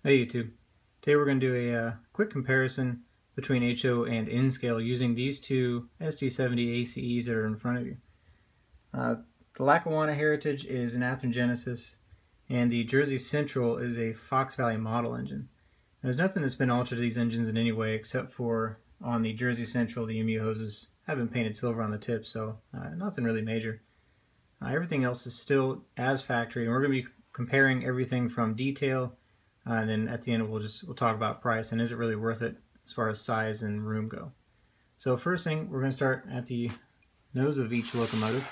Hey YouTube. Today we're going to do a quick comparison between HO and N-scale using these two SD70 ACEs that are in front of you. The Lackawanna Heritage is an Atherogenesis, and the Jersey Central is a Fox Valley model engine. There's nothing that's been altered to these engines in any way except for on the Jersey Central the MU hoses have been painted silver on the tip, so nothing really major. Everything else is still as factory, and we're going to be comparing everything from detail. And then at the end we'll talk about price and is it really worth it as far as size and room go. So first thing, we're going to start at the nose of each locomotive.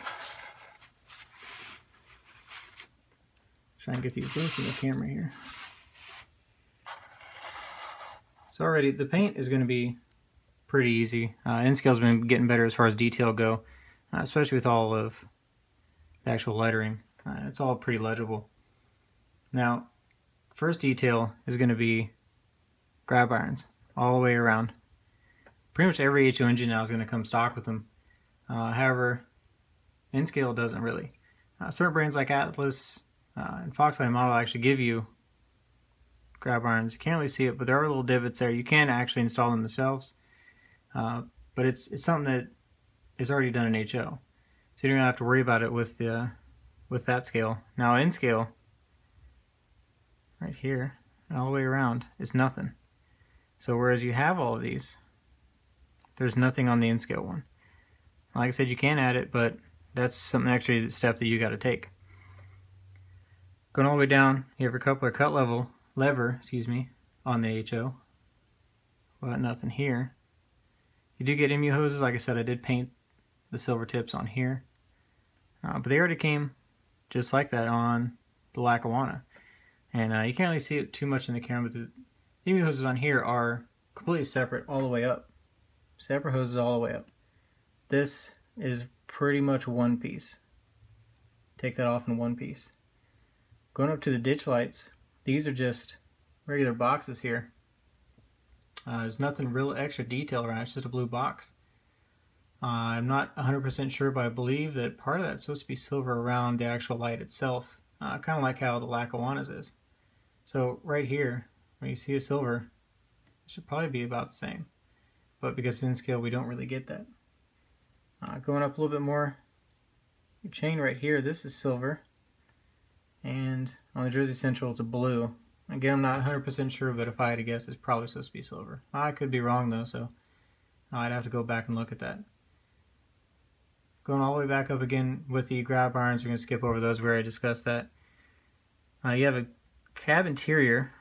Try and get these both in the camera here. So already the paint is going to be pretty easy. N-scale's been getting better as far as detail go, especially with all of the actual lettering. It's all pretty legible. Now, first detail is going to be grab irons all the way around. Pretty much every HO engine now is going to come stock with them. However, N-scale doesn't really. Certain brands like Atlas and Fox Valley model actually give you grab irons. You can't really see it, but there are little divots there. You can actually install them themselves, but it's something that is already done in HO, so you don't have to worry about it with that scale. Now N-scale, right here and all the way around, is nothing. So whereas you have all of these, there's nothing on the N-scale one. Like I said, you can add it, but that's something actually step that you got to take. Going all the way down, you have your coupler cut lever, on the HO, but nothing here. You do get MU hoses. Like I said, I did paint the silver tips on here, but they already came just like that on the Lackawanna. And you can't really see it too much in the camera, but the MU hoses on here are completely separate all the way up. Separate hoses all the way up. This is pretty much one piece. Take that off in one piece. Going up to the ditch lights, these are just regular boxes here. There's nothing real extra detail around it, it's just a blue box. I'm not 100% sure, but I believe that part of that's supposed to be silver around the actual light itself. Kind of like how the Lackawanna's is. So right here, when you see a silver, it should probably be about the same. But because in scale, we don't really get that. Going up a little bit more, your chain right here, this is silver. And on the Jersey Central, it's a blue. Again, I'm not 100% sure, but if I had to guess, it's probably supposed to be silver. I could be wrong though, so I'd have to go back and look at that. Going all the way back up again with the grab irons, we're going to skip over those. We already discussed that. You have a cab interior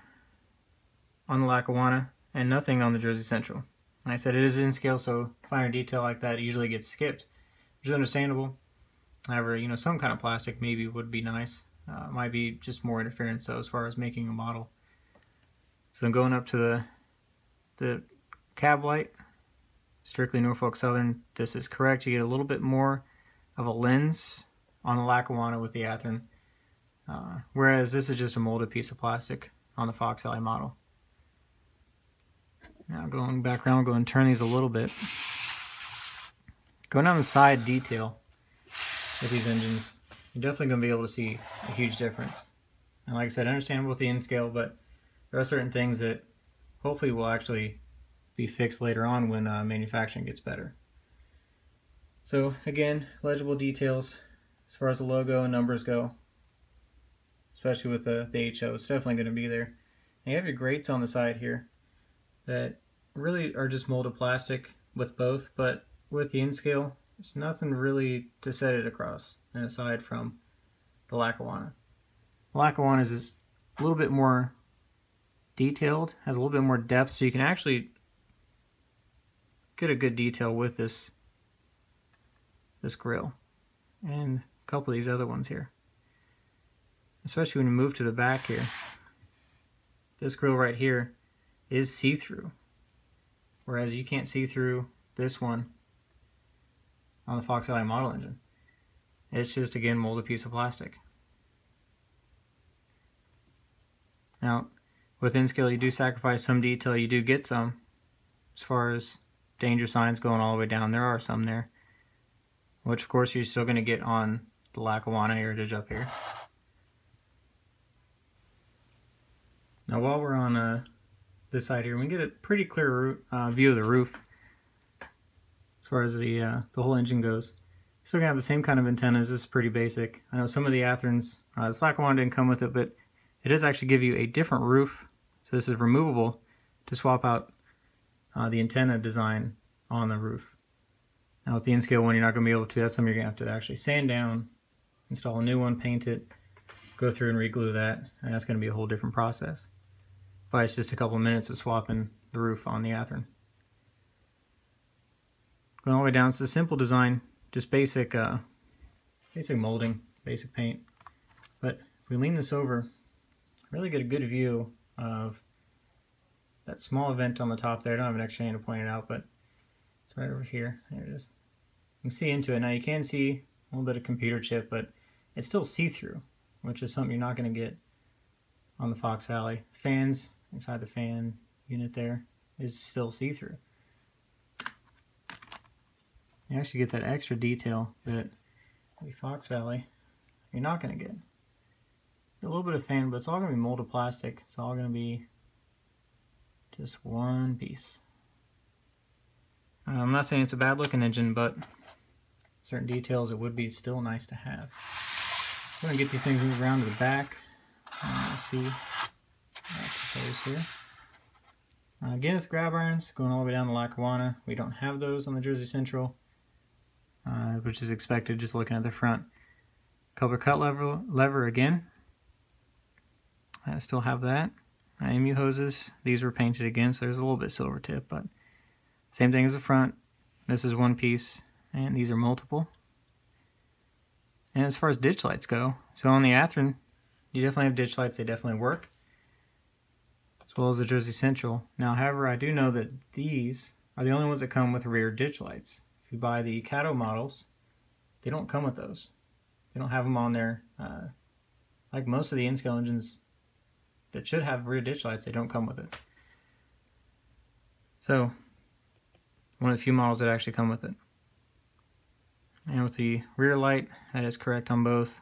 on the Lackawanna and nothing on the Jersey Central. And I said it is in scale, so finer detail like that usually gets skipped, which is understandable. However, some kind of plastic maybe would be nice. Might be just more interference though as far as making a model. So going up to the cab light, strictly Norfolk Southern, this is correct. You get a little bit more of a lens on the Lackawanna with the Atheron, whereas this is just a molded piece of plastic on the Fox Valley model. Now going back around, we'll go and turn these a little bit. Going down the side detail with these engines, you're definitely going to be able to see a huge difference. And like I said, understandable with the N-scale, but there are certain things that hopefully will actually be fixed later on when manufacturing gets better. So again, legible details as far as the logo and numbers go, especially with the HO, it's definitely going to be there. And you have your grates on the side here that really are just molded plastic with both, but with the N-scale, there's nothing really to set it across, and aside from the Lackawanna. The Lackawanna is a little bit more detailed, has a little bit more depth, so you can actually get a good detail with this grill and a couple of these other ones here. Especially when you move to the back here. This grill right here is see-through, whereas you can't see through this one on the Fox Valley model engine. It's just, again, molded piece of plastic. Now, with N-scale, you do sacrifice some detail. You do get some as far as danger signs going all the way down. There are some there, which of course you're still going to get on the Lackawanna Heritage up here. Now while we're on this side here, we can get a pretty clear view of the roof as far as the whole engine goes. Still gonna have the same kind of antennas. This is pretty basic. I know some of the Atherns, this Lackawanna didn't come with it, but it does actually give you a different roof. So this is removable to swap out the antenna design on the roof. Now with the N-scale one, you're not going to be able to. That's something you're going to have to actually sand down, install a new one, paint it, go through and re-glue that, and that's going to be a whole different process. But it's just a couple of minutes of swapping the roof on the Athearn. Going all the way down, it's a simple design, just basic molding, basic paint. But if we lean this over, really get a good view of that small vent on the top there. I don't have an extra hand to point it out, but it's right over here. There it is. You can see into it. Now you can see a little bit of computer chip, but it's still see-through, which is something you're not going to get on the Fox Valley. Fans, inside the fan unit there, is still see-through. You actually get that extra detail that the Fox Valley you're not going to get. A little bit of fan, but it's all going to be molded plastic. It's all going to be just one piece. I'm not saying it's a bad looking engine, but certain details it would be still nice to have. I'm going to get these things moved around to the back. We'll see those here. Again with grab irons, going all the way down the Lackawanna. We don't have those on the Jersey Central, which is expected just looking at the front. Cover cut lever again. I still have that. MU hoses, these were painted again, so there's a little bit silver tip, but same thing as the front. This is one piece, and these are multiple. And as far as ditch lights go, so on the Athearn, you definitely have ditch lights, they definitely work, as well as the Jersey Central. Now, however, I do know that these are the only ones that come with rear ditch lights. If you buy the Cato models, they don't come with those. They don't have them on there. Like most of the N-scale engines that should have rear ditch lights, they don't come with it. So, one of the few models that actually come with it. And with the rear light, that is correct on both.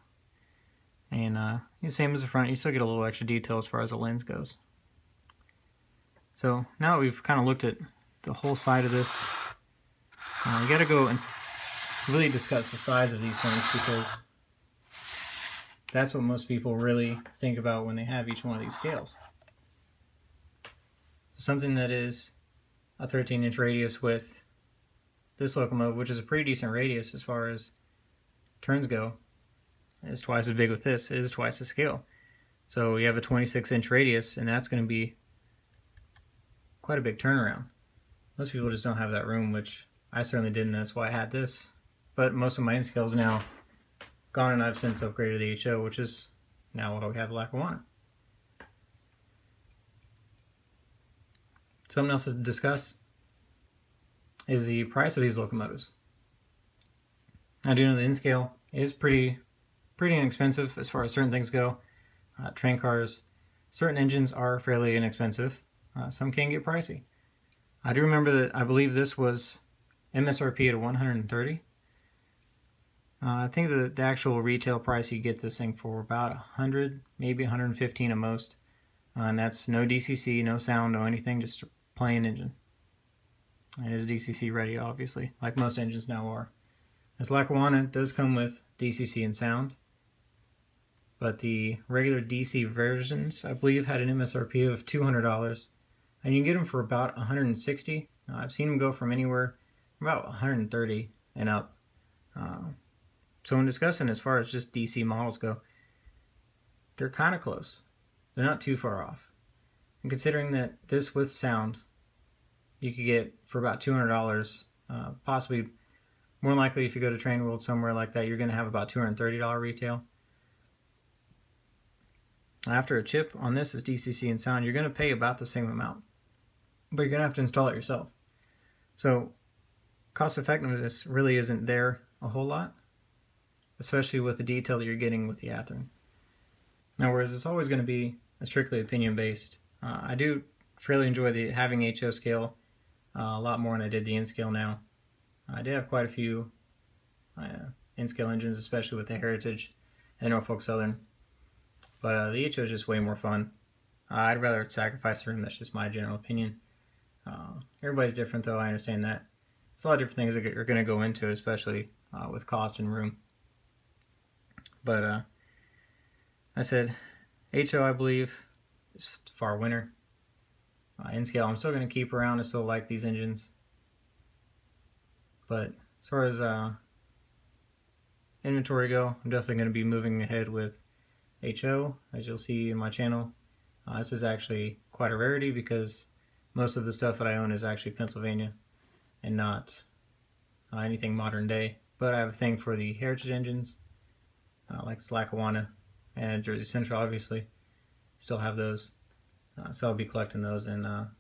And the same as the front, you still get a little extra detail as far as the lens goes. So now that we've kind of looked at the whole side of this, we got to go and really discuss the size of these things, because that's what most people really think about when they have each one of these scales. So something that is a 13-inch radius with this locomotive, which is a pretty decent radius as far as turns go, is twice as big with this. It is twice the scale. So you have a 26-inch radius, and that's going to be quite a big turnaround. Most people just don't have that room, which I certainly didn't. That's why I had this. But most of my N-scales now gone, and I've since upgraded the HO, which is now what we have Lackawanna. Something else to discuss is the price of these locomotives. I do know the N-scale is pretty inexpensive as far as certain things go. Train cars, certain engines are fairly inexpensive. Some can get pricey. I do remember that I believe this was MSRP at $130. I think the actual retail price you get this thing for about $100, maybe $115 at most. And that's no DCC, no sound, no anything, just a plain engine. It is DCC ready, obviously, like most engines now are. This Lackawanna does come with DCC and sound, but the regular DC versions, I believe, had an MSRP of $200, and you can get them for about $160. I've seen them go from anywhere from about $130 and up. So when discussing as far as just DC models go, they're kind of close. They're not too far off. And considering that this with sound, you could get for about $200, possibly more likely if you go to Train World somewhere like that, you're going to have about $230 retail. After a chip on this is DCC and sound, you're going to pay about the same amount, but you're going to have to install it yourself. So cost effectiveness really isn't there a whole lot, especially with the detail that you're getting with the Athearn. Now, whereas it's always going to be a strictly opinion based, I do fairly enjoy the having HO scale a lot more than I did the N-scale now. I did have quite a few N-scale engines, especially with the Heritage and Norfolk Southern, but the HO is just way more fun. I'd rather sacrifice the room. That's just my general opinion. Everybody's different, though. I understand that. There's a lot of different things that are going to go into it, especially with cost and room. But I said HO, I believe, is far winner. N-scale, I'm still going to keep around. I still like these engines. But as far as inventory go, I'm definitely going to be moving ahead with HO, as you'll see in my channel. This is actually quite a rarity because most of the stuff that I own is actually Pennsylvania and not anything modern day. But I have a thing for the heritage engines, like Lackawanna and Jersey Central, obviously. Still have those. So I'll be collecting those, and I'm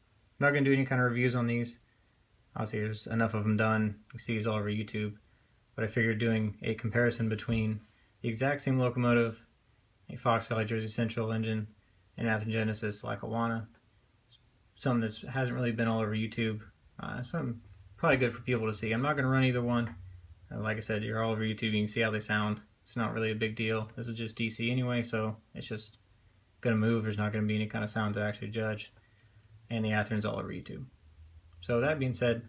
not going to do any kind of reviews on these. Obviously, there's enough of them done. You see these all over YouTube. But I figured doing a comparison between the exact same locomotive, a Fox Valley Jersey Central engine, and Athens Genesis Lackawanna, something that hasn't really been all over YouTube. Something probably good for people to see. I'm not going to run either one. Like I said, you're all over YouTube. You can see how they sound. It's not really a big deal. This is just DC anyway, so it's just going to move. There's not going to be any kind of sound to actually judge. And the Athens all over YouTube. So that being said,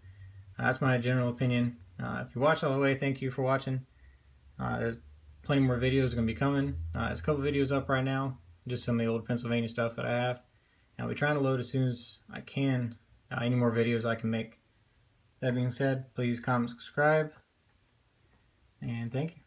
that's my general opinion. If you watched all the way, thank you for watching. There's plenty more videos going to be coming. There's a couple videos up right now, just some of the old Pennsylvania stuff that I have. And I'll be trying to load as soon as I can any more videos I can make. That being said, please comment, subscribe, and thank you.